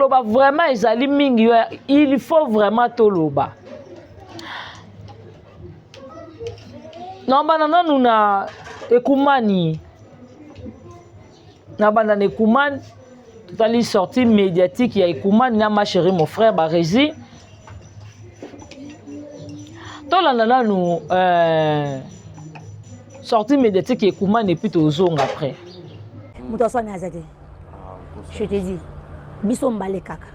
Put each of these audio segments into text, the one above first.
Koloba vraiment ezali mingi, il faut vraiment toloba. Non banana nous na ekumani. Na banana ekumani. Tout à l'heure sortie médiatique il y a ekumani na ma chérie mon frère Barési. Tolanda nous sortie médiatique ekumani et puis tozonga après. Mutoso na azate. Je te dis. Biso mbale kaka.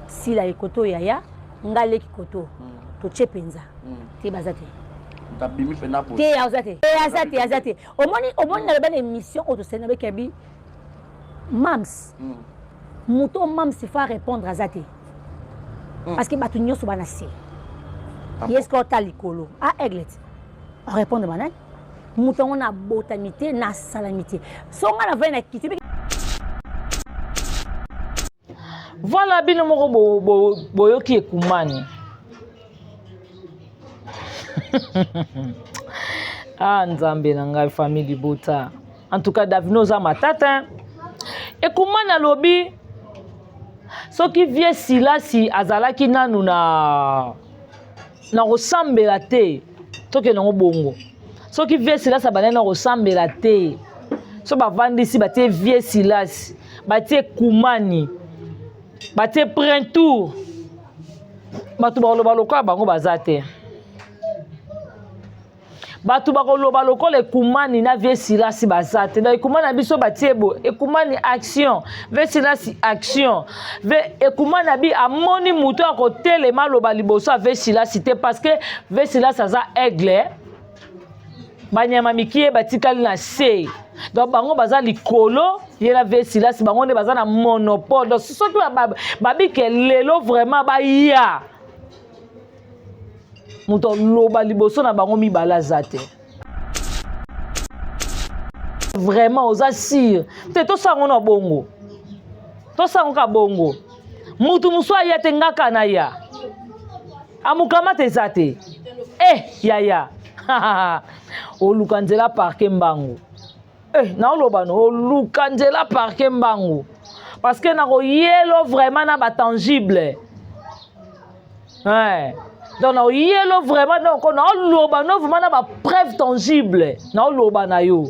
Si la ekoto yaya, ngale kikoto. To chepenza. Te bazate. Tabimi pena po. Te azate. Te azate. Omoni na belle émission auto senabe kebi. Mams. Muto mams il faut répondre azate. Parce que batu nyoso bana se. Yes ko talikolo. A eglet. On répond de banane. Muto on a botanité na salamité. Songa na vena kiti. Voilà bino moko boyoki ekumani. Ah nzambe na ngai famille bota. En tout cas Davino za matata. Ekumani alobi soki vie silasi azalaki nanu na kosambela te toke nango bongo. Soki vie silasi abanena kosambela te. So bavandisi batie vie silasi, batie ekumani. Batie printemps. Batu bakoloba lokola bango bazate. Batu bakoloba lokola ekumani na vie silasi bazate. Na ekumani na biso batie bo. Ekumani action. Vie silasi action. Ve ekumani na bi amoni muto akotelema loba liboso a vie silasi te parce que vie silasi aza aigle. Banyama mikie batikali na se. Donc bango baza likolo yela vesilasi bango ne baza na monopole. Donc soki babi ke lelo vraiment ba ya muto loba liboso na bango mibala zate. Vraiment oza sire. Te to sango na bongo. To sango ka bongo. Mutu muso ya te ngaka na ya. Amukama te zate. Ya. Olukanzela parke mbangu. Na no olukanzela parke mbangu. Parce que na ko yelo vraiment na ba tangible. Donc na yelo vraiment donc na loba no vraiment na ba preuve tangible. Na loba na yo.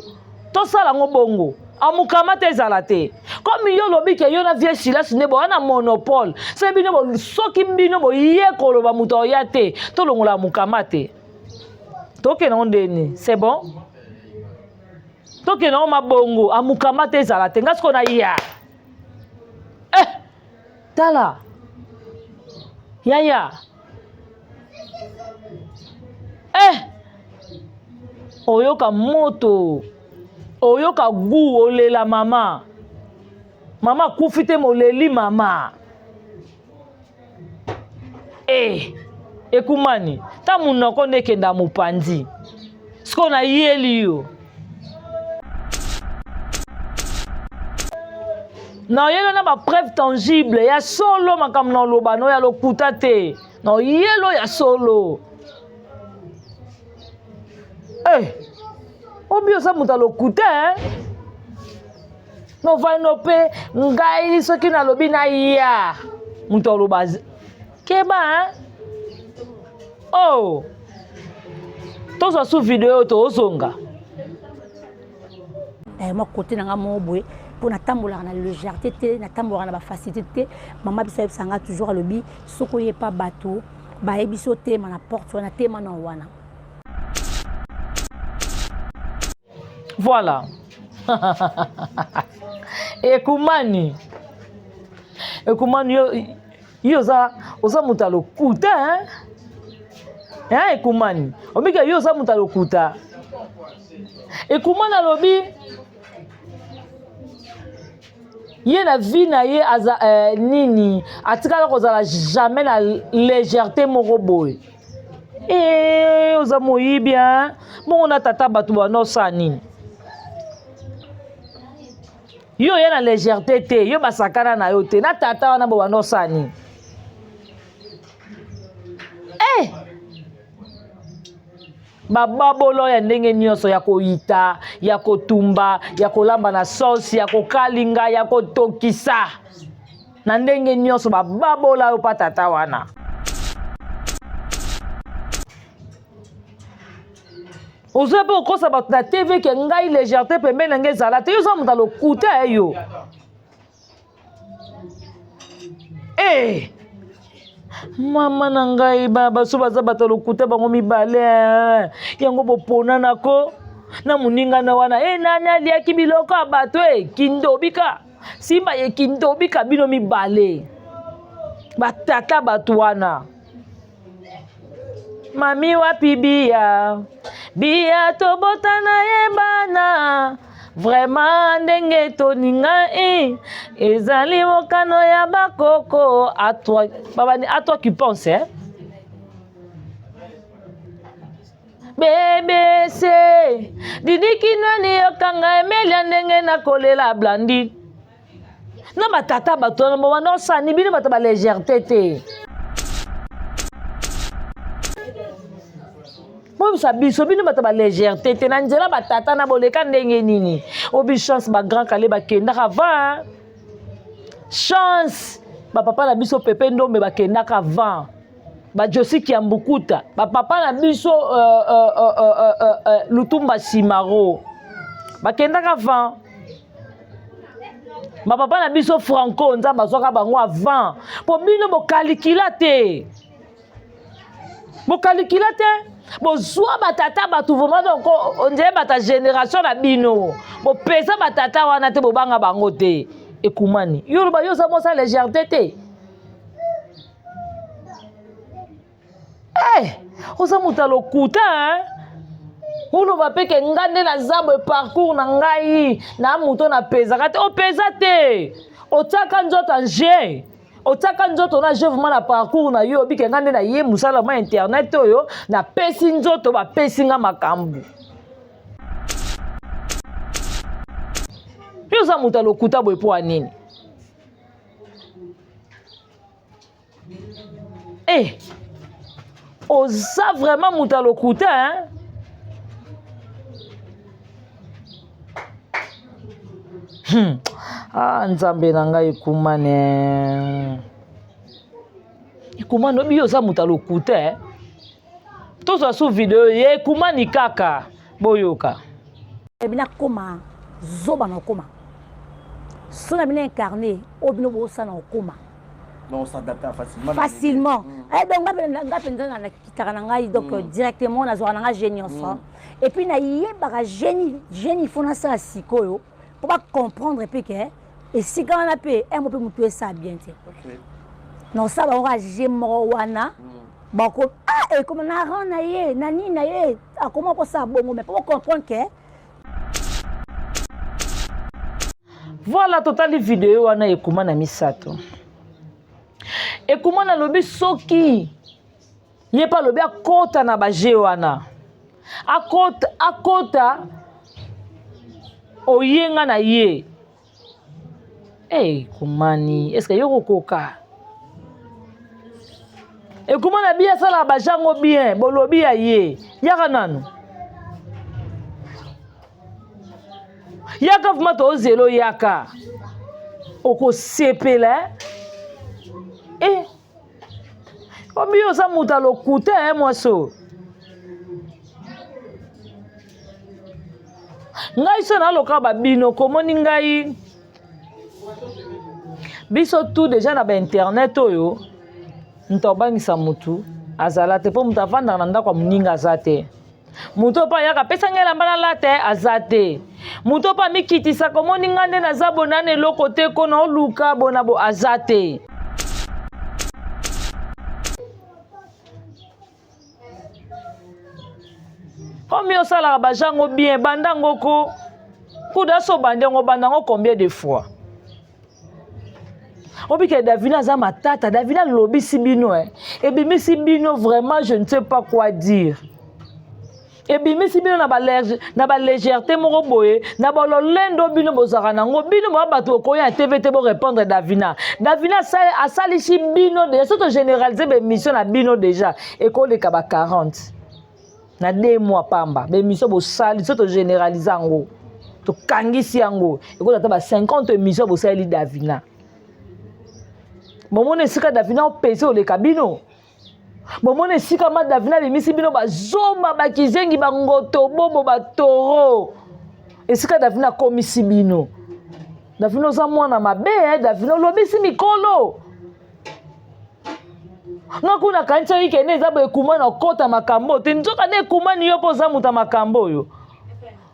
To sala ngo bongo. Amukama te zalate. Comme yo lobi ke yo na vie silasi ne bo na monopole. Se bino bo soki mbino bo ye koloba muto ya te. To longola mukama te. Toke na ondeni, c'est bon? Toke na oma bongo, amukama te zalate, ngasko na ya. Tala. Ya. Oyoka moto. Oyoka gu olela mama. Mama kufite moleli mama. Ekumani, ta munoko nekenda mupandi. Sko na yeli yo. Na yelo na ba preuve tangible ya solo makam na loba no ya lokuta te. Na yelo ya solo. Obio sa muta lokuta No vai no pe ngai soki na lobi na ya. Muta loba. Keba Oh, tous sous vidéo to ozonga. Moi côté na mo boy pour na tambola na légèreté te na tambola na ba facilité maman bisa sanga toujours lobi soko ye pas bateau ba ebiso te na porte na te na wana. Voilà. Ekumani yo oza mutalo kuta Ekumani. Omika yo za mutalo kuta. Ekumani alobi ye na vie na ye aza nini atikala kozala jamais na légèreté moko boy. Oza moyibi bongo na tata batu bano sa nini. Yo ye na légèreté te, yo basakana na yo te, na tata wana bo bano sa nini. Bababolo ya ndenge nyonso ya koyita, ya kotumba, ya kolamba na sauce, ya kokalinga, ya kotokisa. na ndenge nyonso bababola yo pa tata wana. Ozo pe okosa bato na TV ke ngai légèreté pembeni na ngai ezala te yo oza moto alokuta yo. Mama na ngai baso baza bato lokuta bango mibale yango boponana ko na moninga na wana nani aliaki biloko ya bato kindobika simba ye kindobika bino mibale batata bato wana. Mami wapi biya tobotana yebana vraiment ndenge toninga ezali mokano ya bakoko à toi qui pense BBC didiki nani yokanga emelia ndenge nakolela blandi na batata bato na mwana osani bino bato ba légèreté te. Sa biso bino bato ba légèreté te na nzela batata na boleka ndenge nini obi chance ba grand kale bakendaka va chance ba papa na biso pepe ndombe bakendaka va ba Josi Kiambukuta ba papa na biso Lutumba Simaro bakendaka va ba papa na biso Franco nza bazwaka bango avant po bino bokalikila te bozwa batata bato vraiment donc on dirait bata génération na bino bopesa batata wana te bobanga bango te ekumani yo ba yo za mosa légèreté te oza moto lokuta uloba peke ngande na zabo parcours na ngai na moto na pezaka te opeza te otaka nzoto anje otaka nzoto na je vraiment na parcours na yo bike ngande na ye musala ma internet oyo na pesi nzoto ba pesi nga makambu yo za moto lokuta boy po anini oza vraiment moto lokuta nzambe na ngai ekumane obi oza moto lokuta tozwa su video ye ekumani kaka boyoka bina koma zoba na koma so na bina incarné obino bosa na koma donc s'adapter facilement donc nga penza na kitaka na ngai donc directement na zwa na nga génie ensemble et puis na yebaka génie fona sa sikoyo pour pas comprendre pe que et si quand on a pe un peu mutuer ça bien tu non ça va on va gémo wana bako et comme na rana ye nani na ye comment ko ça bongo mais pour comprendre que voilà totali vidéo wana ekuma na misato ekuma na lobi soki ye pa lobi akota na baje wana akota oyenga na ye kumani est-ce que yoko koka ekuma na biya sala bajango bien bolobi ya ye yaka nanu yaka vuma to zelo yaka oko sepela obi oza muta lokuta mwaso ngai so na loka babino komoni ngai biso tout déjà na ba internet oyo ntobangisa mutu azala te po mutu avanda na ndako muninga azate mutu pa yaka pesa ngela mbana late azate mutu pa mikitisa komoni ngande na zabo nane loko te kona oluka bona bo azate Omi osala bajango bien bandango ko kuda so bandango bandango combien de fois Obike Davina za matata Davina lobi sibino et bimi sibino vraiment je ne sais pas quoi dire et bimi sibino na ba légèreté moko boye na ba lolendo bino bozaka nango bino ba bato ko ya TVT bo répondre Davina a sali sibino de surtout généraliser be mission na bino déjà et ko le kaba 40 na 2 mois pamba be mission bo sali surtout généraliser ngo to kangisi yango e ko tata ba 50 mission bo sali Davina Momone esika Davina opese ole kabino. Momone esika ma Davina bimisi bino bazoma bakizengi bangoto bobo batoro. Esika Davina komisi bino. Davina oza mwana mabe, Davina lobisi mikolo. Nga kuna kancha wike ne zabo ekuma na kota makambo. Tenzoka ne ekumani yo po za muta makambo yo.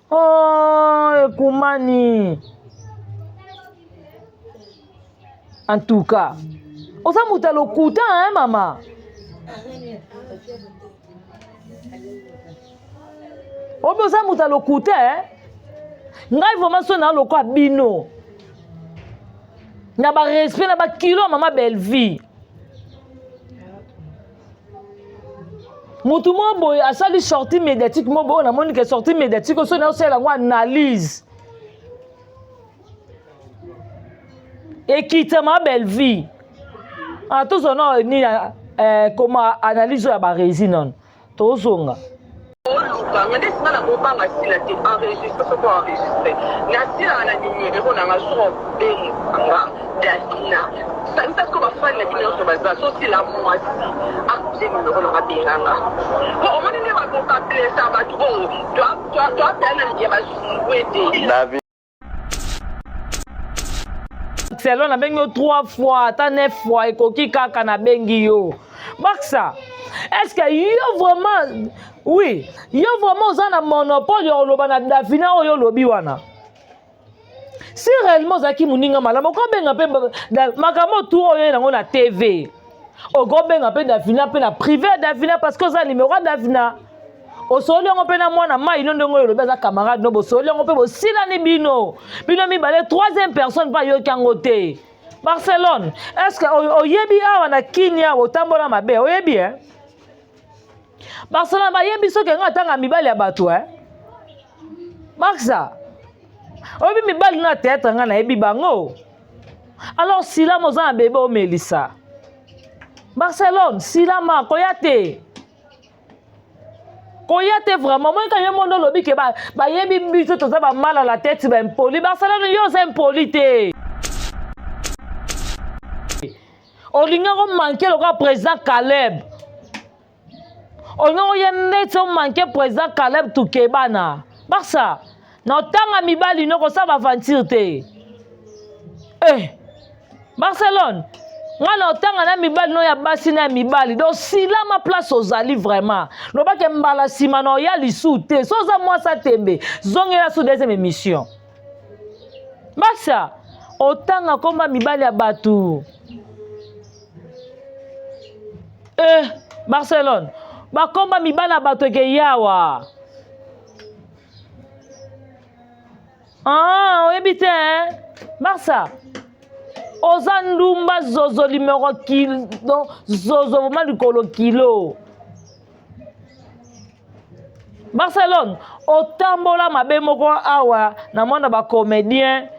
Oh, ekumani. En tout cas, oza muta lokuta, hein, maman? Obi oza muta lokuta, hein? Ngai vraiment so na loko abino. Na ba respect na ba kilo maman belle vie. Mutu mo boy asali sortie médiatique mo boy na moni ke sortie médiatique so na osela ngo analyse. Et quitte ma belle vie. Ah, tout ça, non, ni comment analyse la barésie, non. Tout ça. Selon na bengi yo 3 fois, ta 9 fois ekoki kaka na bengi yo. Baksa, est-ce que yo vraiment oui, yo vraiment oza na monopole yo loba na Davina oyo lobi wana. Si réellement zaki muninga malama ko benga pe makambo tout oyo nango na TV. O go benga pe Davina pe na privé Davina parce que oza numéro Davina. Osoli ngo pe na mwana mai no ndongo yo beza camarade no bosoli ngo pe bosila ni bino. Bino mi balé troisième personne pa yo kangote. Barcelone, est-ce que oyebi awa na Kenya otambola mabe oyebi hein? Barcelone ba yebi so ke ngatanga mibali ya bato hein? Maxa. Oyebi mibali na théâtre nga na yebi bango. Alors sila moza na bébé o Melissa. Barcelone, sila ma koyate. Koyate vraiment moi quand yemondo lobi ke ba yebi biso to za ba mal à la tête ba impoli Barcelone yo za impoli te. Olinga ko manquer le président Caleb. Olinga ko yenet so manquer président Caleb Tukebana. Barça na tanga mibali no ko sa ba aventure te. Barcelone ngana otanga na mibali no ya basi na mibali do sila ma place ozali vraiment loba ke mbala sima no ya lisute so za moi sa tembe zongela sous deuxième émission basa otanga komba mibali ya batu Barcelone ba komba mibali ya batu ke yawa oyebite hein Barça oza ndumba zozo numéro kilo zozo vraiment likolo kilo Barcelone otambola mabe moko awa na mwana ba comédien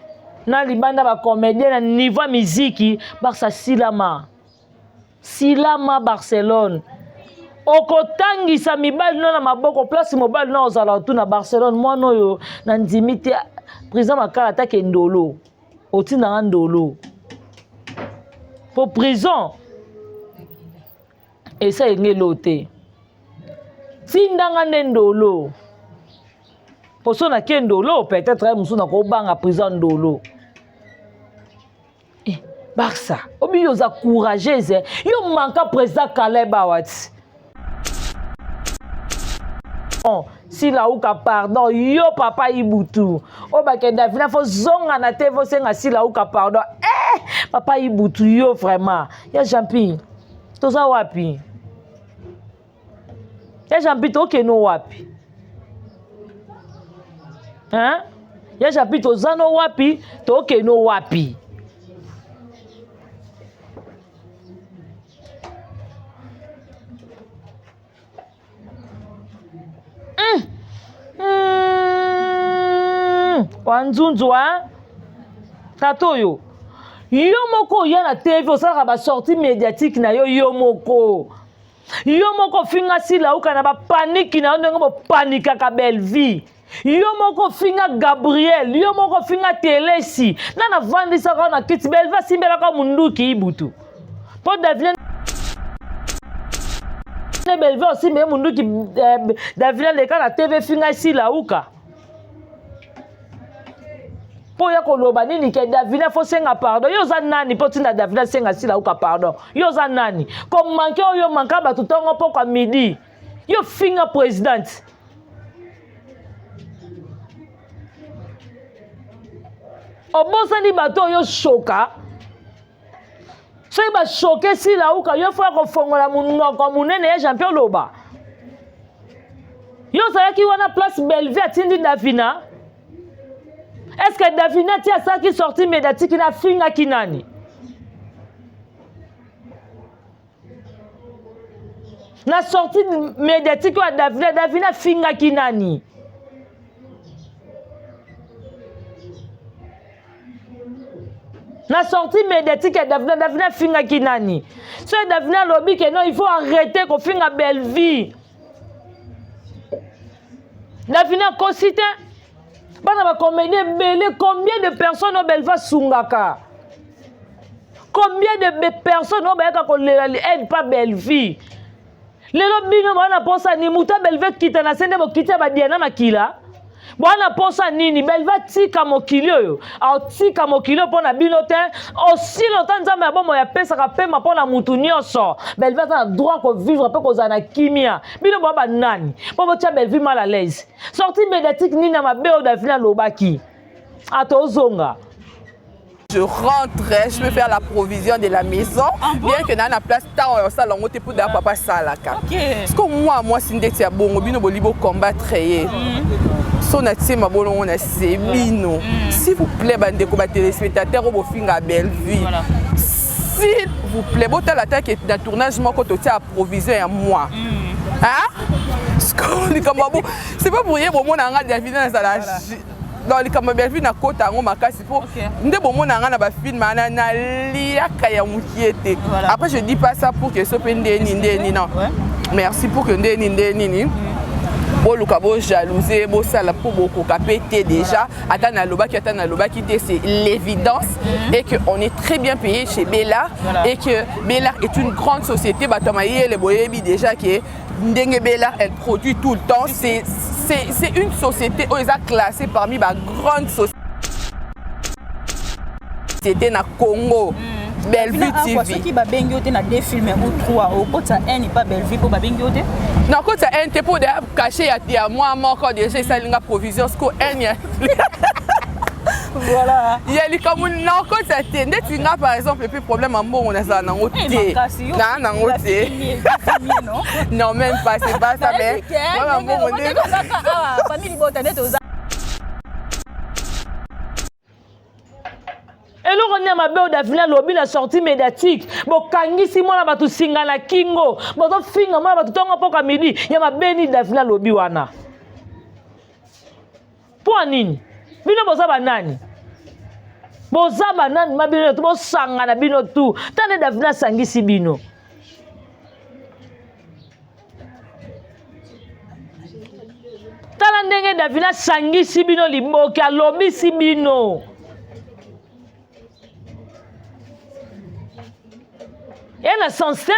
na libanda ba comédien na niveau musique Barça silama Barcelone okotangisa mibali no na maboko place mobile no ozala tu na Barcelone mwana oyo na ndimite président makala atake ndolo otina ndolo pour prison et ça ngelote tindanga ndolo poso na kendolo peut-être musuna ko banga prison ndolo Barça obi yoza courageuse yo manka président Caleb awati si la uka pardon yo papa Ibutu o ba ke Davina fo zonga na te fo senga si la uka pardon papa Ibutu yo vraiment ya jampi toza wapi ya jampi to ke no wapi hein ya jampi toza no wapi to ke no wapi wanzunzu hein tatoyo yo moko ya na TV osaka ba sortie médiatique na yo moko finga sila uka na ba panique na ndenge bo panika ka belle vie yo moko finga Gabriel yo moko finga Telesi na vandisa ka na kiti belle vie simbela ka munduki Ibutu Pour Davina Belvé aussi, mais mon qui Davina les cas la TV finga ici la ouka. Pour ya koloba nini ke Davina faut senga pardon. Yo za nani pour tina Davina senga si la ouka pardon. Yo za nani. Comme manqué yo manka ba tout temps pour kwa midi. Yo finga président. Obosani bato yo choka. So ba choqué si la ouka yo fa ko fongola munoko munene ya champion loba. Yo sa ki wana place Bellevue atindi Davina. Est-ce que Davina tia ça qui sorti médiatique na finga kinani? Na sorti médiatique wa Davina finga kinani? La sortie médiatique de Davina finga kinani. So Davina lobby que non, il faut arrêter qu'on finga Bellevue. Davina cosité. Bana ba comédie belé combien de personnes au Bellevue sungaka? Combien de personnes au Bellevue ko aide pas Bellevue? Les lobby no bana posa ni muta Bellevue kita na sende bo kita ba diana makila. Bwana posa nini Bellevue tika mokilio yo a tika mokilio pona binote aussi longtemps nzambe ya bomo ya pesa ka pema pona mutu nyonso Bellevue a droit ko vivre pe ko zana kimia bino baba nani bobo tia Bellevue mal à l'aise sortie médiatique nini na mabeo Davina lobaki atozonga. Je rentrais, je peux faire la provision de la maison, bien que dans la place, tant ça l'on était pour d'avoir papa salaka. Parce que moi, si n'était bon, bino bolibo combattre. Son attié ma bonne on a sebino. S'il vous plaît, bande de téléspectateurs au finga Bellevue. S'il vous plaît, bon t'as l'attaque et dans tournage moi quand tu as provision à moi. Hein? C'est pas pour rien bon mon anga Davina dans la dans les caméras Bellevue na kota ngo makasi po nde bomo na nga na ba film na liaka ya mukiete. Après je dis pas ça pour que ce pende ni non. Merci pour que ni. Bon luka bo jalouser bo sala pour beaucoup capter déjà atana lobaki c'est l'évidence et que on est très bien payé chez Bellard et que Bellard est une grande société batamaye les boyebi déjà que Ndenge Bellard elle produit tout le temps c'est une société où ils ont classé parmi les grandes sociétés na Congo. Bellevue TV. Ceux qui va bengi ote na deux films ou trois au côté ça un n'est pas Bellevue pour ba bengi ote. Non côté ça un t'es pour cacher à moi encore déjà ça linga provision ce que un voilà. Il y a les comme non côté ça t'es tu n'as par exemple plus problème en bon on a ça dans côté. Non non même pas c'est pas ça mais moi bon on est famille botane to Et là, on a ma belle Davina lobby la sortie médiatique. Bon, kangi si moi na batu singa na kingo. Bon, to finga moi batu tonga poka midi. Ya ma beni Davina lobby wana. Pour nini? Bino boza banani. Boza banani ma bino to sanga na bino tu. Tane Davina sangi si bino. Tala ndenge Davina sangi si bino limboki a lobby si bino. Elle a sensé.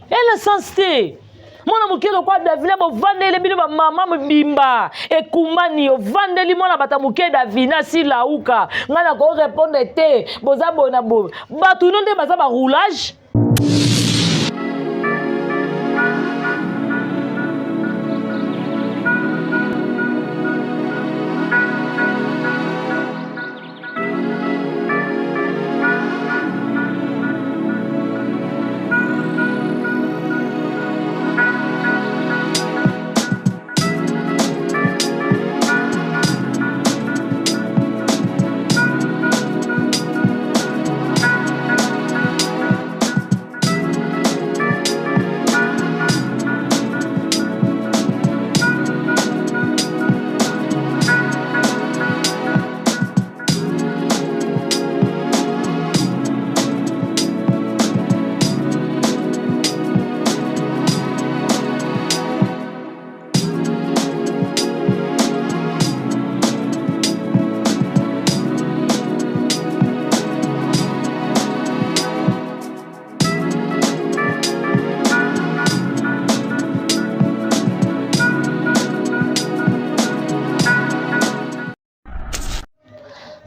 Elle a sensé. Mwana mukelo kwa Davina bo vandele bino ba mama mbimba e kumani o vandeli mwana bata muke Davina si lauka ngana ko répondre te boza bona bo batu nonde baza ba roulage.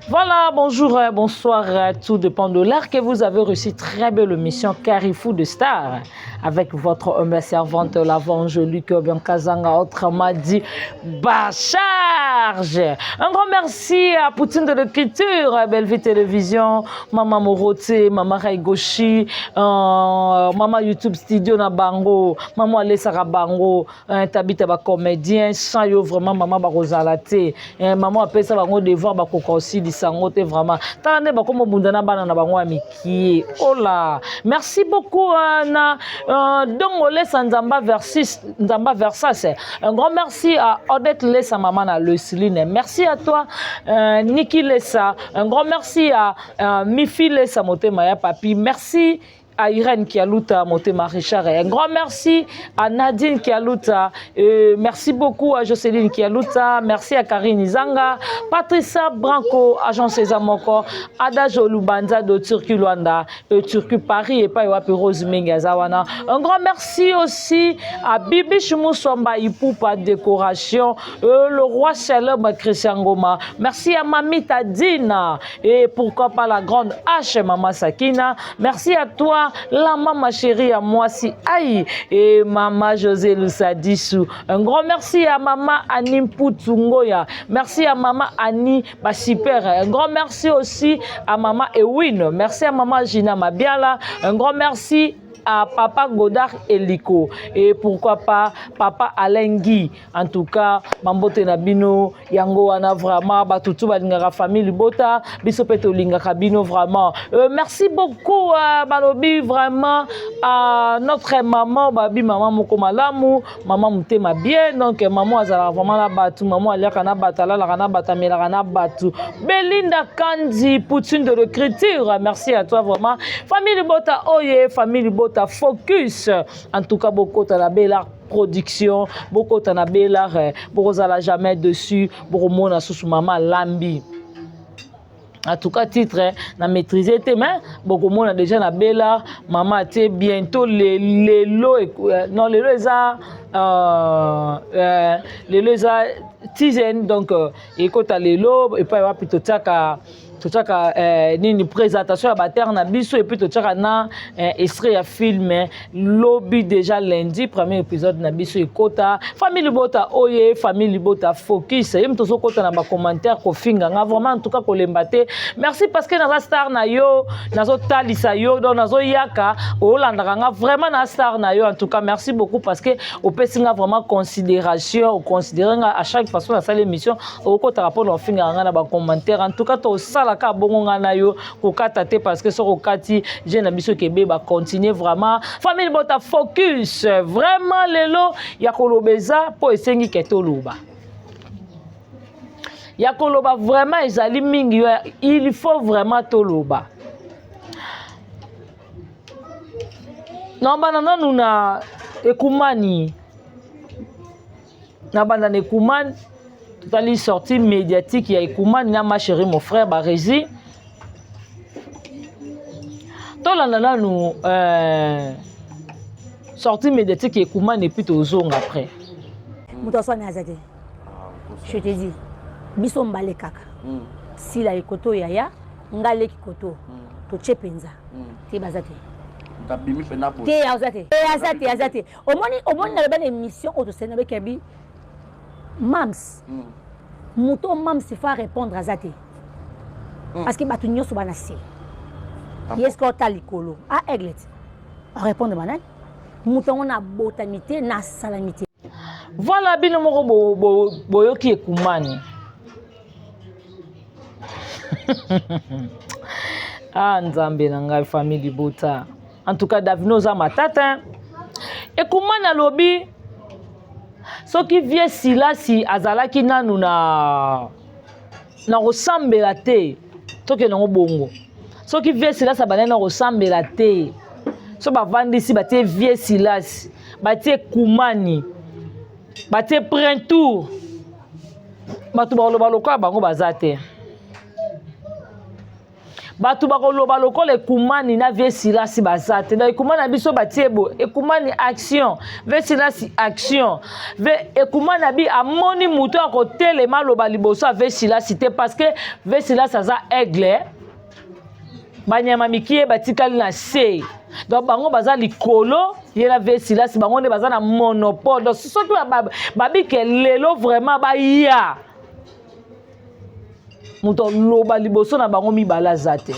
Voilà, bonjour, bonsoir, tout dépend de l'heure que vous avez reçu. Très belle émission Carrefour de Stars avec votre humble servante, l'Angélique Biankazanga, autrement dit Bacharge. Un grand merci à Poutine de l'écriture, Bellevue Télévision, Maman Moroté, Maman Raigoshi, Maman YouTube Studio na Bango, Maman Alessara Bango, Tabita ba comédien, sans yo vraiment Maman Barozalate, Maman appelle ça Bango devoir ba kokosi di sangote vraiment. Tane ba komo bundana bana na Bango amiki. Oh là, merci beaucoup na Dongole Sanzamba Nzamba Versas. Un grand merci à Odette Lessa Maman na Lesline. Merci à toi Niki Lessa. Un grand merci à Mifi Lessa Motema ya Papi. Merci à Irène Kialuta, Motema Richard. Un grand merci à Nadine Kialuta. Merci beaucoup à Jocelyne Kialuta. Merci à Karine Izanga. Patricia Branco, agent César Moko. Ada Jolubanza de Turku Luanda. Turku Paris et pas Rose Mengazawana. Un grand merci aussi à Bibi Chumussomba Ipoupa Décoration. Le roi célèbre Christian Goma. Merci à Mamita Dina. Et pourquoi pas la grande H, Maman Sakina. Merci à toi. La maman chérie à moi si aïe et maman José Lusadissou. Un grand merci à maman Annie Poutungoya. Merci à maman Annie Basiper. Un grand merci aussi à maman Ewin. Merci à maman Gina Mabiala. Un grand merci à papa Godard Eliko et pourquoi pas papa Alain Guy. En tout cas, Mambote Nabino, Yango Ana vraiment, Batutu Badingara famille Bota, Bisopeto Lingaka Bino vraiment. Merci beaucoup à Balobi vraiment à notre maman, Babi maman Mokomalamu, maman Moutema bien, donc maman Azala vraiment la batu, maman Aliakana Batala, la Rana Batamela Rana Batu. Belinda Kandi, Poutine de l'écriture, merci à toi vraiment. Famille Bota Oye, famille Bota focus en tout cas beaucoup de la belle production beaucoup de la belle beaucoup à la jamais dessus beaucoup mona sous maman lambi en tout cas titre na maîtriser tes mains beaucoup mona déjà na belle maman tu bientôt les lots non les lots ça tizen donc écoute les lots et pas plutôt ça tochaka nini présentation à bater na biso et puis tochaka na extrait ya film lobby déjà lundi premier épisode na biso ekota famille bota oye famille bota focus yem tozo kota na ba commentaire ko finga nga vraiment en tout cas ko lembate merci parce que na star na yo nazo talisa yo donc nazo yaka olanda nga vraiment na star na yo en tout cas merci beaucoup parce que au pesinga vraiment considération au considérer à chaque façon dans l'émission au kota rapport au finga nga na ba commentaire en tout cas to sala ka bongo na yo ko kata te parce que so ko kati je na biso kebe ba continuer vraiment famille bota focus vraiment lelo ya kolobeza po esengi ketoloba ya koloba vraiment ezali mingi il faut vraiment toloba non banana nuna ekumani na banana ekumani totali sortie médiatique ya Ekumani na ma chérie mon frère Barési tolanda nous sortie médiatique ya Ekumani et puis tozonga après mutoso na azate je te dis biso mbale kaka si la ekoto yaya ngale kikoto to chepenza te bazate tabimi fe na po te azate omoni na belle émission auto sena be kebi Mams, Mouton Mams il faut répondre à Zate. Parce que batu nyoso banasi. Yes ko talikolo. Ah Eglet. On répond de banane. Mouton on a botanité na salamité. Voilà bino moko boyoki Ekumani. Ah Nzambe na ngai famille Bota. En tout cas Davino za matata. Ekumani alobi soki vie silasi azalaki nanu na kosambela te toke nango bongo soki vie silasi abandaki na kosambela te so bavandisi batie vie silasi batie Ekumani batie printour bato baloba lokola bango baza te batu bakoloba lokola ekumani na vie silasi bazate na ekumani na biso batiebo ekumani action vie silasi action ve ekumani na bi amoni muto akotelema loba liboso ave silasi te parce que vie silasi aza aigle banyama mikie batikali na se donc bango baza likolo ye na vie silasi bango nde baza na monopole donc soki babike lelo vraiment baya muto loba liboso na bango mibala aza te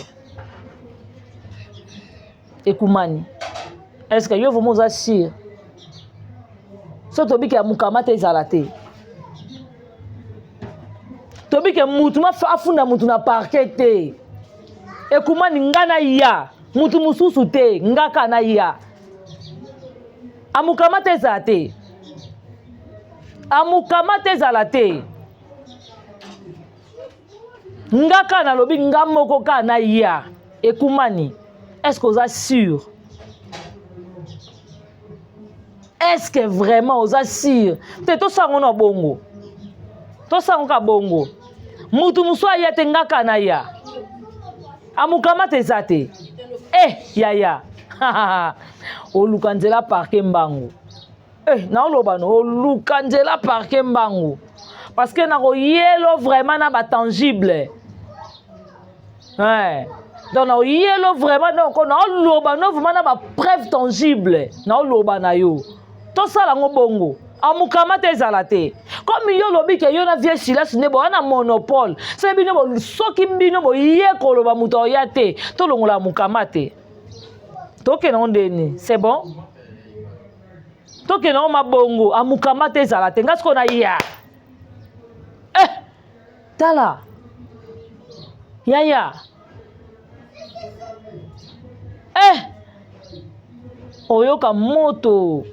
ekumani est-ce que yo vraiment oza sûr so tobike ya mukama te ezala te tobike mutu afunda mutu na parquet te ekumani nga na ya mutu mususu te nga ka na ya amukama te ezala te amukama te ezala te nga ka nalobi nga moko ka na ya ekumani est-ce que oza sûr est-ce que vraiment oza sûr te tosango na bongo tosango ka bongo mutu musu aya te nga ka na ya amukama te eza te yaya oluka nzela parke mbangu naoloba no oluka nzela parke mbangu parce que nakoyelo vraiment na batangible donc nakoyelo vraiment donc naoloba no vraiment na bapreuve tangible naoloba na yo tosala ngo bongo amukama te ezala te comme yo lobi ke yo na vie silasi nde boya na monopole se bino soki bino boye koloba moto oya te tolongola amukama te tokende ngo ndeni c'est bon tokende ngo mabongo amukama te ezala te nga siko na ya tala yaya oyoka moto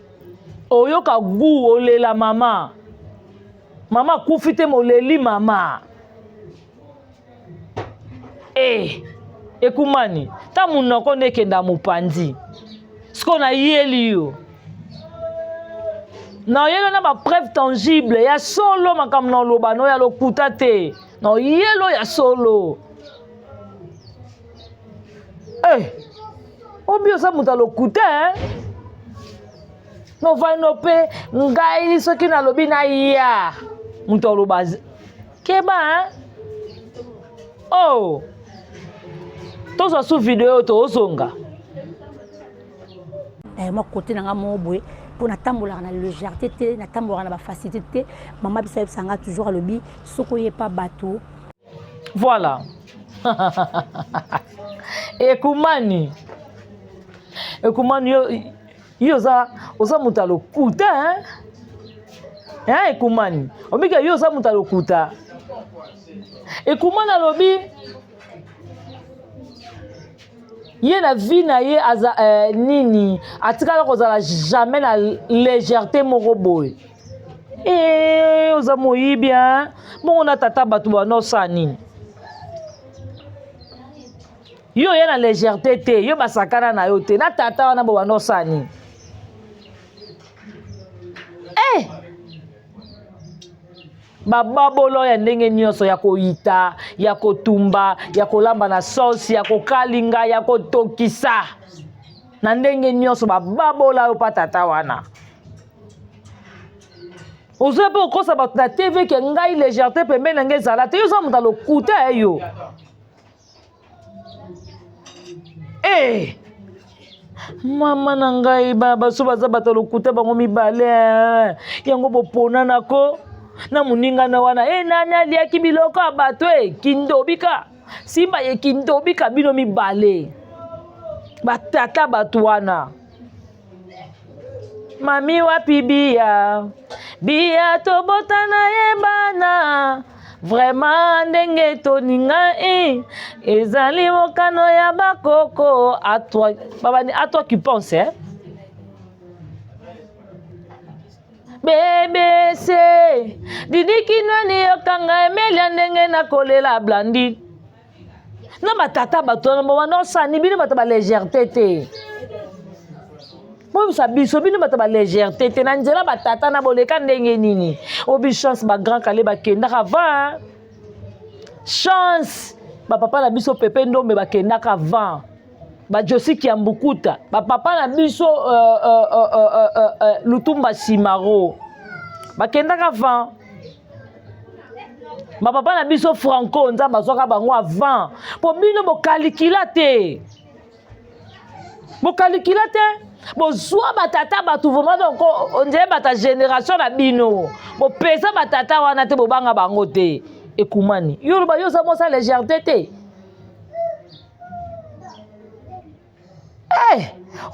oyoka gu olela mama kufi te moleli mama ekumani ta munoko nekenda mopanzi siko na yeli yo na yelo na bapreuve tangible ya solo makambo na oloba no ya lokuta te na yelo ya solo obi oza moto alokuta novano mpe ngai soki nalobi na ya moto aloba keba tozwa su video oyo tozonga moi côté nanga mo boye pour natambolaka na légèreté te natambolaka na bafacilité te mama biso ayebisanga toujours alobi soki oyepa bato voilà ekumani yo oza moto alokuta ekumani obika yo oza moto alokuta ekumani alobi ye na vie na ye aza nini atikala kozala jamais na légèreté moko boye oza moyibi bongo na tata bato banosala nini yo ye na légèreté te yo basakana na yo te na tata wana bo banosala nini bababolo ya ndenge nyonso ya koyita ya kotumba ya kolamba na sauce ya kokalinga ya kotokisa na ndenge nyonso bababola yo pa tata wana ozoya mpe okosa bato na tv ke ngai légèreté pembeni na ngai ezala te yo oza moto alokuta yo mama na ngai baso baza bato alokuta bango mibale yango boponanako na moninga na wana nani aliaki biloko ya bato kindobika simba ye kindobika bino mibale batata bato wana mami wapi biya tobotana yebana vraiment ndenge toninga ezali mokano ya bakoko à toi qui pense BBC didikinwani yokanga emelia ndenge nakolela blandi na batata bato na banosani bino bato balégèreté te boyebisa biso bino bato balégèreté te na nzela batata na boleka ndenge nini obi chance bagrand kale bakendaka va chance papa na biso Pepe Ndombe bakendaka avant ba Josi Kiambukuta papa na biso Lutumba Simaro bakendaka avant papa na biso Franco nza bazwaka bango avant po bino bokalikila te bozwa batata batu vraiment donc on dirait bata génération na bino bopesa batata wana te bobanga bango te ekumani yo ba yo za mosa légèreté te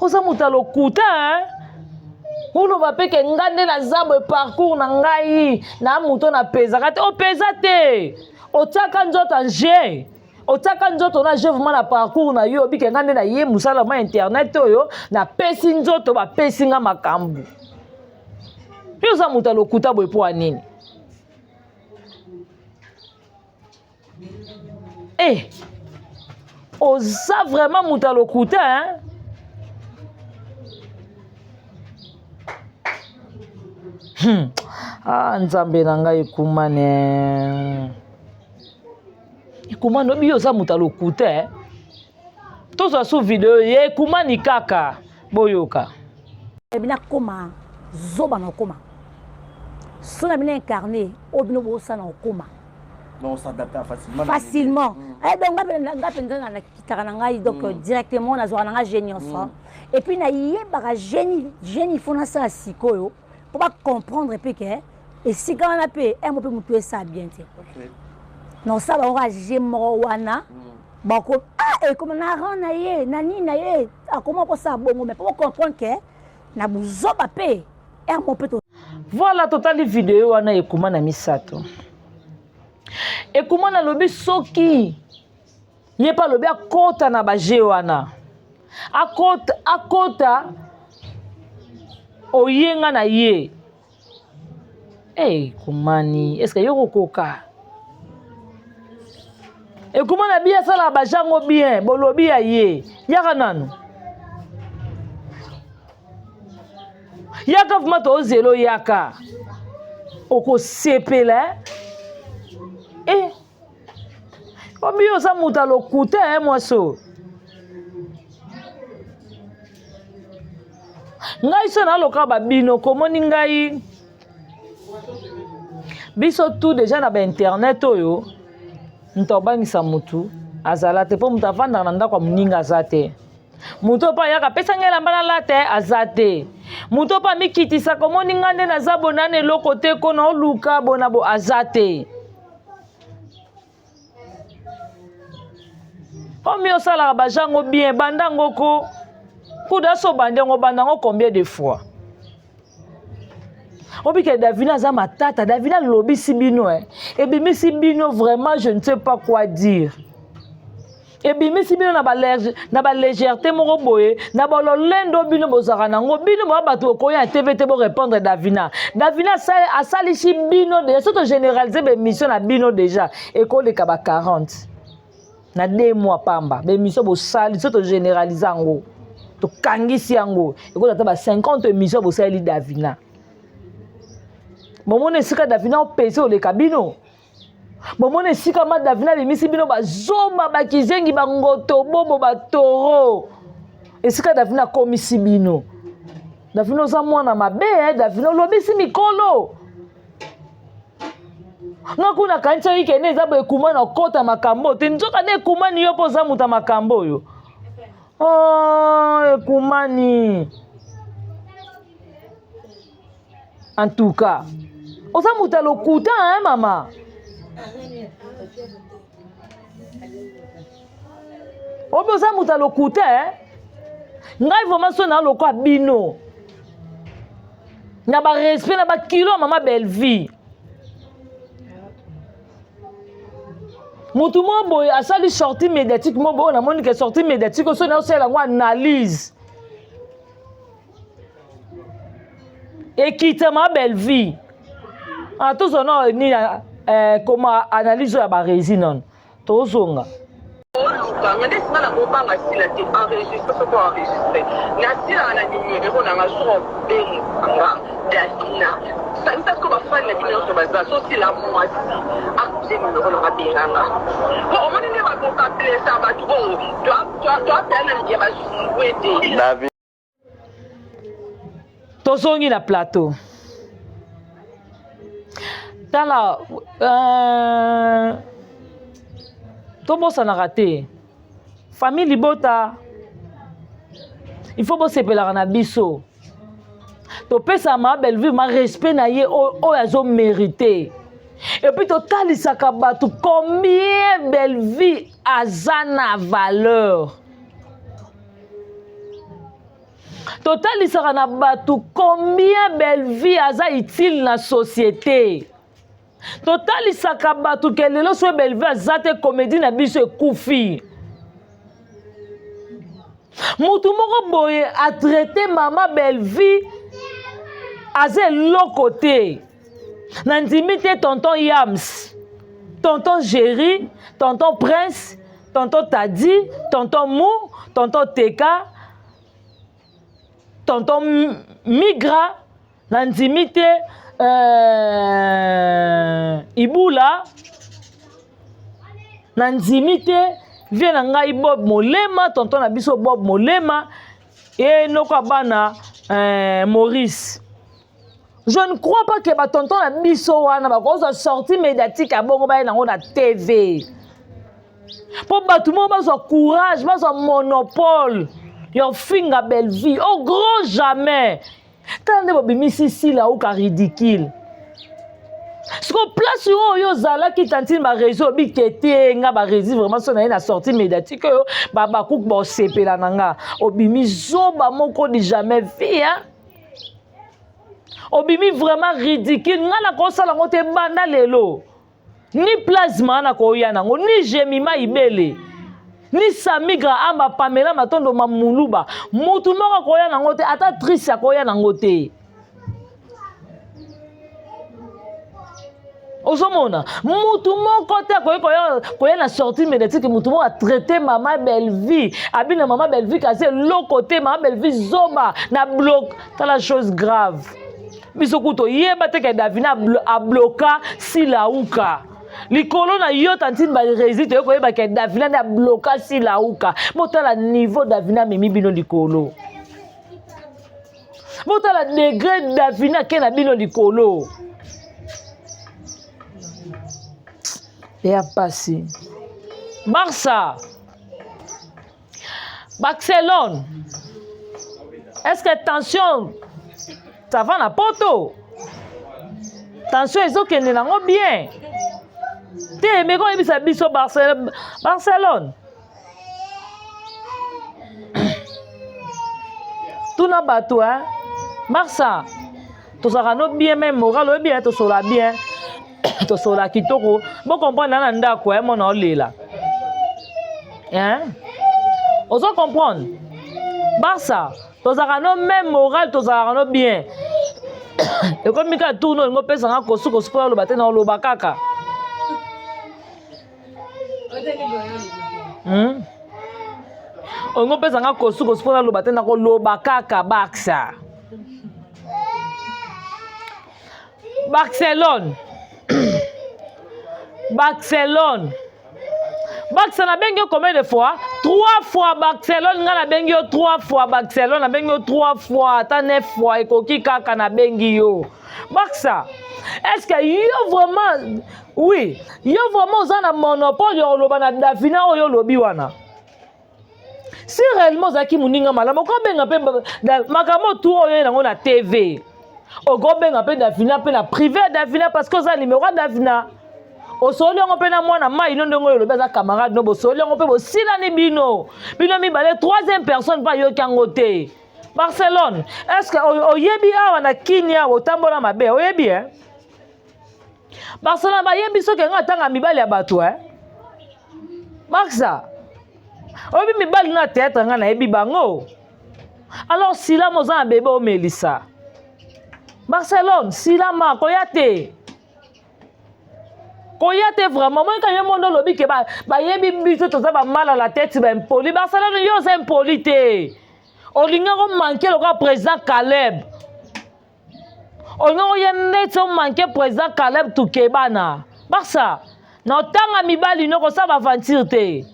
oza muta lokuta uloba peke ngande na zabo parcours na ngai na muto na pezaka te opeza te otaka nzoto anje otaka nzoto na je vraiment na parcours na yo bike ngande na ye musala ma internet oyo na pesi nzoto ba pesi nga makambu yo za muta lokuta boy po anini oza vraiment muta lokuta nzambe na ngai ekumane obi oza muta lokuta tozwa su video ye ekumani kaka boyoka bina koma zoba na koma sona bina incarné obino bosa na koma non s'adapter facilement donc nga penza na kitaka na ngai donc directement na zwa na nga génie ensemble et puis na yebaka génie fona sa sikoyo pour pas comprendre et puis que et si quand on a payé un peu mutu ça bien te non ça va on gémo wana bako et comme na rana ye nani na ye comment ko ça bongo mais pour comprendre que na buzoba pe un peu voilà total vidéo wana ekuma na misato ekuma na lobi soki ye pa lobi akota na baje wana akota oyenga na ye kumani est-ce que yo kokoka ekumana bia sala bajango bien bolobi ya ye yaka nanu yaka vuma to zelo yaka okosepela obi oza muta lokuta mwaso ngai so naloka babino komoni ngai biso tout déjà na ba internet oyo ntobangisa mutu azala te po mutu avandaka na ndako ya moninga aza te mutu mpo ayaka apesa ngai elamba nalata aza te mutu mpo amikitisa komoni ngai nde naza bona na eloko te kona oluka bona bo aza te omi osalaka bajango bien bandango ko kuda so bandengo bandango combien de fois obike Davina aza matata Davina lobisi bino ebimisi bino vraiment je ne sais pas quoi dire ebimisi bino na ba légèreté moko boye na bololendo bino bozaka nango bino ba bato koya TVT bo répondre Davina asalisi bino déjà surtout généraliser be mission na bino déjà ekoleka ba 40 na 2 mois pamba be mission bo sali surtout généraliser yango to kangisi yango ekolata ba 50 mission bo sali Davina bomone sika Davina opese oleka bino bomone sika ma Davina bimisi bino bazomba bakizengi bangoto bobo batoro esika Davina komisi bino Davina oza mwana mabe Davina olobisi mikolo nga kuna kanisa ikene eza boekuma na kota makambo te nzoka nde ekumani yo mpo oza muta makambo oyo ekumani en tout cas oza muta lokuta mama obi oza muta lokuta ngai vraiment so na loko abino na barespect na bakilo mama Belleville mutu mo boye asali sortie médiatique mo boye namoni ke sortie médiatique so na osala ngo analyse équitement Belleville tozona ni comment analyse ya baresi non tozonga nga nde singa na mobanga sila te enregistre soko enregistre nasila na numero nanga soko bengi anga Davina sangisa siko bafani na bino nyonso baza so sila mwasi akuse numero nanga benganga omoni nde tozongi na plateau tala tobosanaka te famille libota il faut bosepelaka na biso topesama belle-vie ma respect na ye oyo azomérite et puis totalisaka bato combien belle-vie aza na valeur totalisaka na bato combien belle-vie aza utile na société totalisaka bato ke lelo so belle-vie aza te comédie na biso ekufi mutu moko boye atraite mama belle-vie aza eloko te na ndimi te tonton Yams, tonton Géry, tonton Prince, tonton Tadi, tonton Mou, tonton Teka, tonton Migra, na ndimi te Ibula, na ndimi te vie na ngai Bob Molema, tonton na biso Bob Molema, et noko bana Maurice. Je ne crois pas que tonton na biso wana bakoza sortie médiatique à bongo ba na na TV. Pour batu mo ba courage, ba monopole. Yo finga belle vie au grand jamais. Tande bo bimisi si la ou ka ridicule. Ce qu'on place yo zala ki tantine ba réseau bi kete nga ba rési vraiment so na sortie médiatique yo ba kouk bo sepela nanga. Obimi zo ba moko di jamais vie hein. Obimi vraiment ridicule nga na kosala ngote banda lelo ni plasma na koya nango ni Jemima Ibele ni Samigra amba Pamela Matondo mamuluba mutu moko koya nango te ata triste koya nango te ozomona mutu moko te koya na sortie médiatique mutu moko a traité mama belle-vie abina mama belle-vie kaze lokote mama belle-vie zoba na bloc ta la chose grave bisokuto yeba te ke Davina a bloqué si la uka likolo na yo tantine ba résiste yo koyeba ke Davina a bloqué si la uka motala niveau Davina memi bino likolo motala degré Davina ke na bino likolo et a passé Barça Barcelone est-ce que tension ça va na poto tension ezokende nango bien te mais quand ebisa biso Barcelone tuna bato hein Barça tozaka no bien même moral o bien tosola bien tosola kitoko bo comprendre na ndako hein mona olela hein ozo comprendre Barça tozaka no même moral tozaka no bien et comme mika tourno ngo pesa nga kosuko sport lo baté na lo bakaka ngo pesa nga kosuko sport lo baté na ko lo bakaka Barça Barcelone Barça na bengi combien de fois? 3 fois Barcelone nga na bengi yo 3 fois Barcelone na bengi yo 3 fois ta 9 fois ekoki kaka na bengi yo Barça est-ce que yo vraiment oui yo vraiment za na monopole yo loba na Davina oyo lobi wana si réellement zaki muninga malamu ko benga pe makamo tout oyo nango na TV o go benga pe Davina pe na privé Davina parce que za numéro Davina osoli ngo pe na mwana mai no ndongo yo beza camarade no bosoli ngo pe bosila ni bino mi balé troisième personne pa yo kangote Barcelone est-ce que oyebi awa na kinya otambola mabe oyebi hein Barcelone ba yebi so ke nga tanga mibali ya bato hein Barça oyebi mibali na théâtre nga na yebi bango alors sila moza bébé o Melissa Barcelone sila ma koyate Koyate vraiment moi quand yemo ndo lobi ke ba yebi biso to za ba mal à la tête ba impoli Barcelone yo c'est impoli te olinga ko manquer le président Caleb olinga yenne to manquer président Caleb Toukebana Barça na tanga mibali no ko sa ba aventure te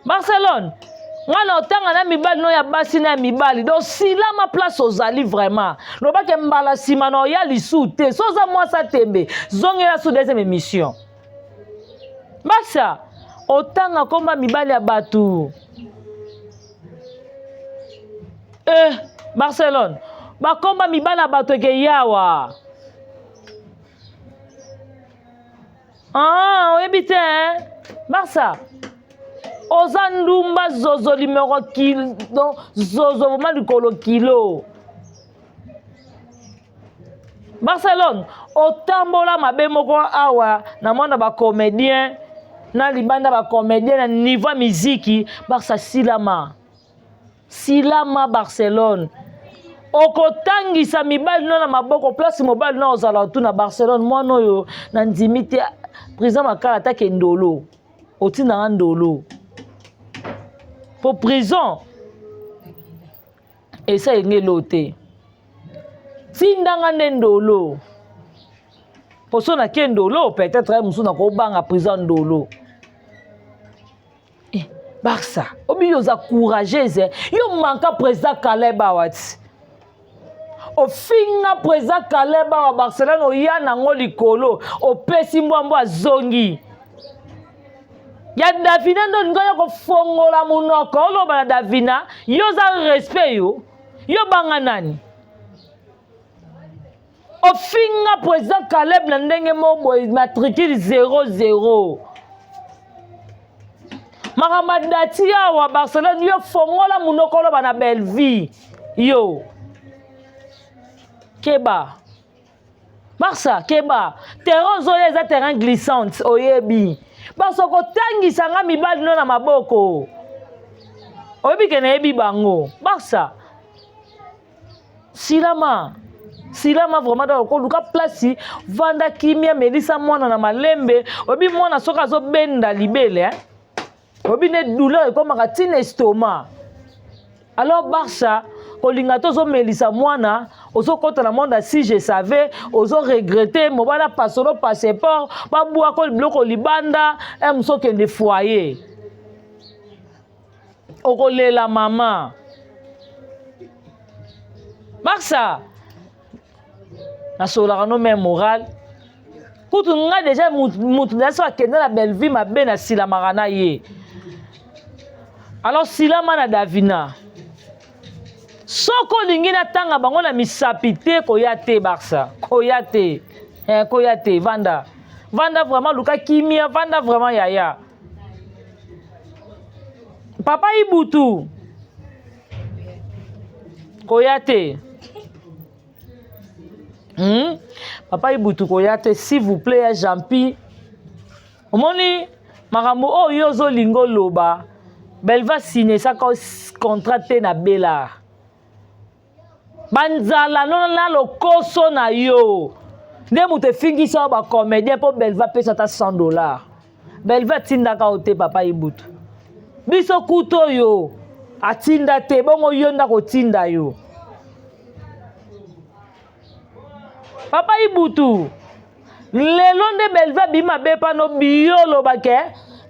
Barcelone ngana otanga na mibali no ya basi na mibali donc sila ma place ozali vraiment loba ke mbala sima no ya lisu te soza moi sa tembe zongela sous deuxième émission basa otanga komba mibali ya batu Barcelone bakomba mibali ya batu ke yawa oyebi te Barça oza ndumba zozo numéro kilo zozo vraiment likolo kilo Barcelone otambola mabe moko awa na mwana ba comédien na libanda ba comédien na niveau muziki Barça silama Barcelone okotangisa mibali no na maboko place mobali na ozala tu na Barcelone mwana oyo na ndimite président makala atake ndolo otinanga ndolo pour prison esa engelo te tindanga nde ndolo poso na ke ndolo peut-être musu na kobanga prison ndolo Barça obi yoza courageuse yo manka président Caleb awati ofinga président Caleb wa Barcelone oya nango likolo opesi mbwambo azongi ya Davina ndo ngoya ko fongola munoko oloba na Davina yo za respect yo banga nani ofinga président Caleb na ndenge mobo matricule 00 Mahamadati wa Barcelone yo fongola munoko oloba na Belleville yo Keba Barça Keba terrain zoya za terrain glissante oyebi Barça ko tangisa nga mibali no na maboko oyebi kene yebi bango Barça silama vraiment da ko luka place vanda kimia Melissa mwana na malembe oyebi mwana soka zo benda libele oyebi ne douleur comme ratine estomac alors Barça kolinga tozo Melissa mwana ozo kota na monde si je savais ozo regretter mobala pasolo passeport ba bua ko bloko libanda emso kende foyer okolela mama Barça na sola no même moral kutu nga déjà mutu na so akenda na Belleville mabe na sila marana ye alors sila mana Davina soko lingi na tanga bango na misapite koyate Barça koyate vanda vraiment luka kimia vanda vraiment yaya papa Ibutu koyate papa Ibutu koyate s'il vous plaît Jampi omoni makambo oyo zo lingo loba belva signer ça contrat te na Bela banzala na lokoso na yo nde mutu efingisa ba comédien po belva pesa ta $100 belva tindaka ote papa Ibutu biso kuto yo atinda te bongo yo ndako tinda yo papa Ibutu lelo nde belva bima bepa no biolo bake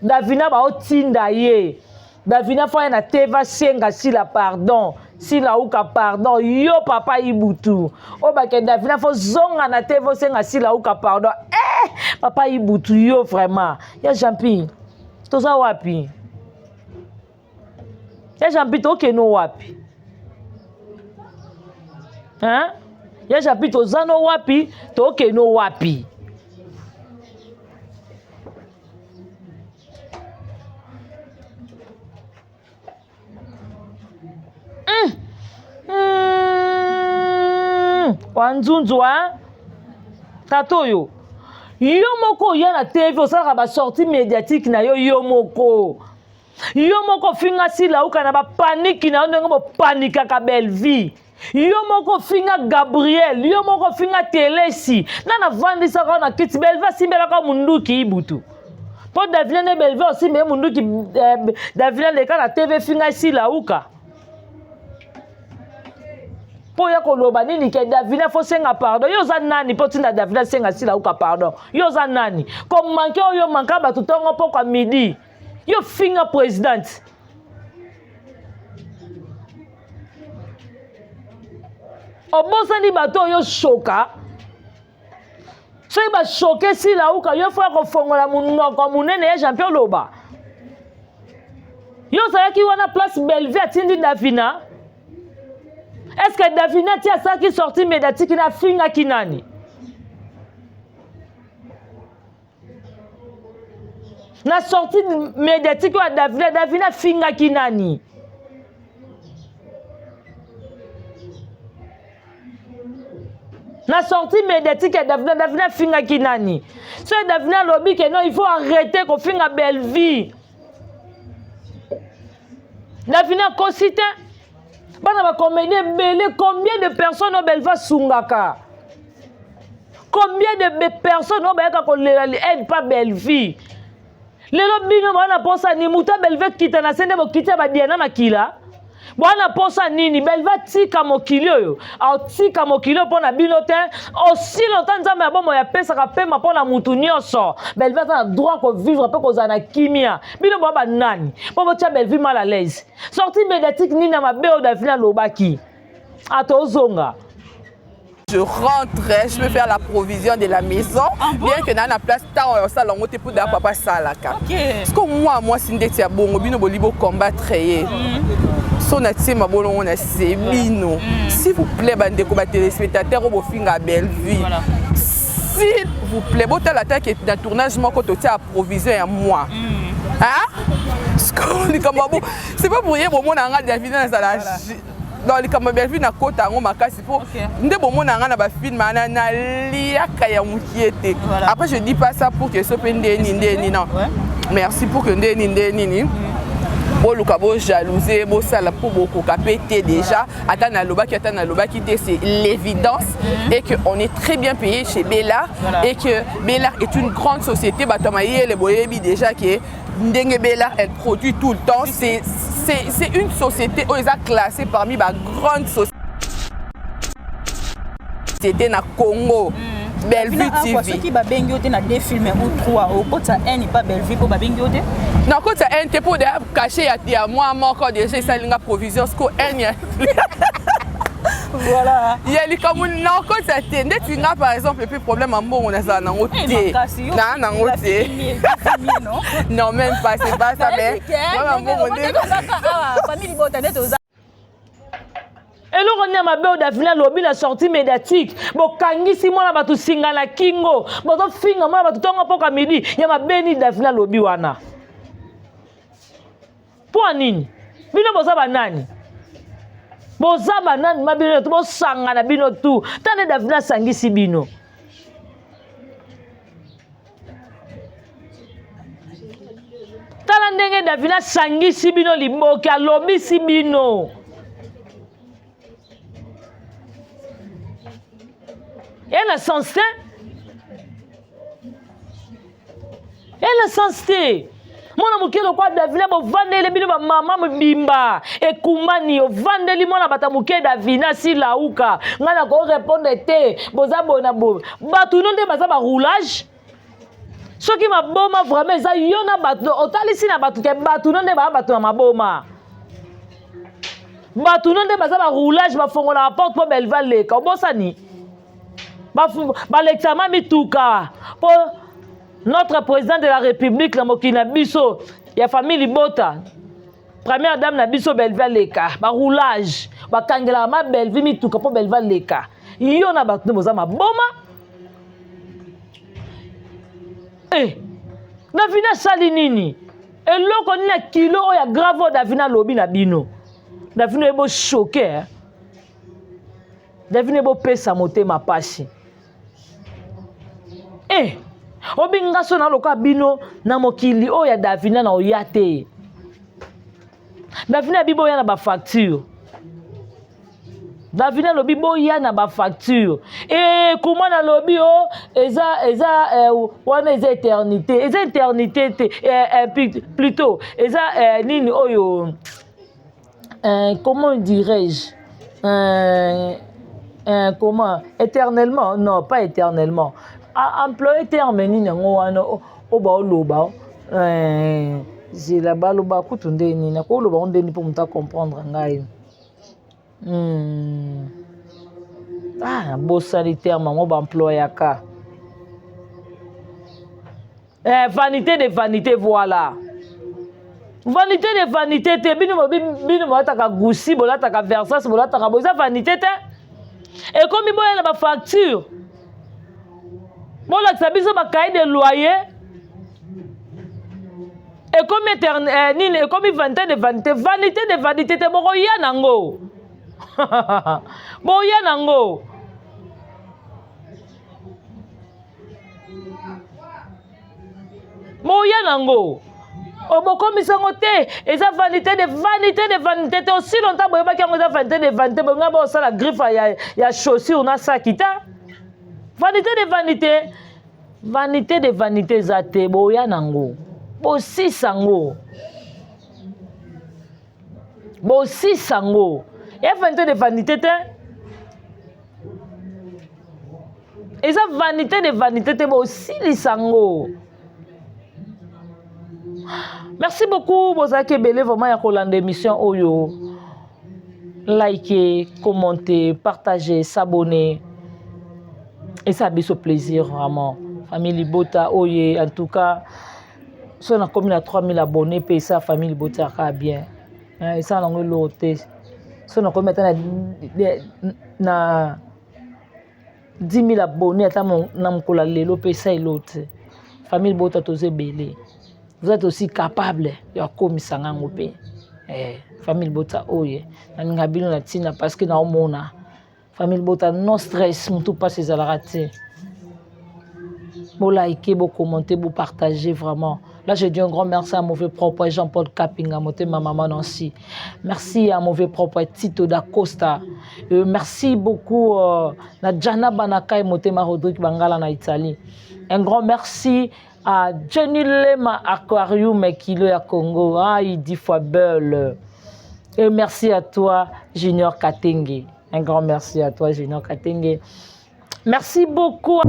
Davina ba otinda ye Davina fa na teva senga sila pardon sila uka pardon yo papa Ibutu o bake Davina fo zonga na teva senga sila uka pardon papa Ibutu yo vraiment ya Jampi toza wapi ya Jampi to keno wapi ya Jampi toza no wapi to keno wapi wanzunzu tato yo moko ya na TV osala ba sortie médiatique na yo moko finga sila uka na ba panique na ndenge bo panika ka Belleville yo moko finga Gabriel yo moko finga Telesi na vandisa ka na kiti Belleville simbela ka munduki Ibutu po Davina ne Belleville simbe munduki Davina le ka na TV finga sila uka po ya koloba nini ke Davina fo senga pardon yo za nani po tinda Davina senga sila uka pardon yo za nani comme manke oyo manka ba tutongo po kwa midi yo finga présidente obosani bato yo choka soki bachoke silauka yo foya kofongola monoko monene ya champion loba yo ozalaki wana place Bellevue atindi Davina. Est-ce que Davina tia asalaki sorti médiatique na fingaki nani? Na sorti médiatique wa Davina fingaki nani? Na sortie médiatique Davina finga kinani. So Davina lobby que non, il faut arrêter qu'on finga Bellevue. Davina cosité. Bana ba comédie belé combien de personnes au Bellevue sungaka? Combien de personnes au Bellevue aide pas Bellevue? Les lobby no bana posa ni muta Bellevue kita na sende bo kita ba diana makila. Bwana posa nini Bellevue tika mokili oyo atika mokili pona bino te aussi longtemps nzambe ya bomo ya pesa ka pema pona mutu nyonso Bellevue a droit ko vivre pe ko zana kimia bino baba nani bobo tia Bellevue mal à l'aise sortie médiatique nini na mabeo Davina lobaki atozonga. Je rentrais, je peux faire la provision de la maison, bien que dans la place, tant au salon, on pour d'un papa salaka. Parce que moi, si je suis bon, je vais combattre. Son atime ma bon on a sebino. S'il vous plaît, bande de téléspectateurs au fin à Bellevue. S'il vous plaît, bon la attaque est dans tournage moi quand tu as provision à moi. Hein? C'est pas pour rien bon on a Davina dans la dans les caméras Bellevue na kota ngo makasi pour ndé bon on a na ba film na liaka ya mukiete. Après je dis pas ça pour que ce pendé ni non. Merci pour que ndé ni. Boluka bo jalouser bo sala pour beaucoup capter déjà atana loba qui c'est l'évidence et que on est très bien payé chez Bella et que Bella est une grande société batamaye les boyebi déjà que Ndenge Bella elle produit tout le temps c'est une société où ils a classé parmi les grandes sociétés na Congo. Bellevue TV. Ceux qui babengi ote na deux films ou trois au côté un n'est pas Bellevue pour babengi ote. Na côté un te pour cacher à moi encore déjà ça linga provision ce ko un voilà. Il y a les comme na côté te ndé tinga par exemple le plus problème en bon on a ça na ote. Na ote. Non même pas c'est pas ça mais famille botane toza. Et là, on a ma belle Davina lobby la sortie médiatique. Bon, kangisi moi la batu singa na kingo. Bon, donc finga moi la batu tonga poka midi. Y'a ma belle Davina lobby wana. Pour nini? Bino boza banani. Boza banani ma bino tu sanga na bino tu. Tane Davina sangisi bino. Tala ndenge Davina sangisi bino limboki a lobby si bino. Elle a sensé. Elle a sensé. Mona mukelo kwa Davina bo vandele bino ba mama mbimba e kumani o vandeli mona batamuke Davina si lauka ngana ko répondre te boza bona bo batu nonde baza ba roulage soki maboma vraiment za yona batu otalisi na batu ke batu nonde ba batu na maboma batu nonde baza ba roulage ba fongola porte po Bellevue leka obosani l'examen mituka pour notre président de la République la mokina biso ya famille Bota première dame na biso Bellevue leka ba roulage ba kangela ma Bellevue mituka pour Bellevue leka yo na batu boza maboma Davina sali nini eloko ni na kilo ya grave Davina lobi na bino Davina ebo choqué Davina ebo pesa motema pasi obinga so na loka bino na mokili oya Davina na oyate Davina bibo ya na ba facture Davina lobi bo ya na ba facture comment na lobi o eza wana eza éternité plutôt eza nini oyo comment dirais-je comment éternellement non pas éternellement employé terme nini ngo wana o ba oloba zela baloba kutu ndeni na ko loba ndeni pour muta comprendre ngai beau sanitaire maman ba employaka vanité de vanité voilà vanité de vanité te bino bolataka gusi bolataka Versace bolataka boza vanité te et comme boya na ba facture bolakisa biso ba cahier de loyer et comme nini et comme vanité de vanité te boko ya nango boya nango boya nango obokomisango te eza vanité de vanité te aussi longtemps boyebaki yango eza vanité de vanité bonga bosala griffe ya chaussure na saki ta vanité de vanité eza te boya nango bosisango ya vanité de vanité te eza vanité de vanité te bosilisango. Merci beaucoup bozaki ebele vraiment ya kolanda émission oyo. Likez, commentez, partagez, s'abonner. Et ça biso plaisir vraiment. Famille Libota oye en tout cas si on a comme 3000 abonnés paye ça famille Libota ka bien. Et ça on l'autre. Si on a comme na 10 000 abonnés ata na mkola lelo paye ça l'autre. Famille Libota toze belé. Vous êtes aussi capable de komisa ngango pe famille Bota oye na ngabino na tina parce que na omona famille Bota no stress mutu pas ses alarate bo liker bo commenter bo partager vraiment là je dis un grand merci à mauvais propre Jean-Paul Kapinga moté ma maman Nancy merci à mauvais propre Tito da Costa merci beaucoup na Jana Banakai moté ma Rodrigue Bangala na Italie un grand merci à Jenny Lema Aquarium Kilo ya Congo. Il dit fois belle. Et merci à toi, Junior Katenge. Un grand merci à toi, Junior Katenge. Merci beaucoup.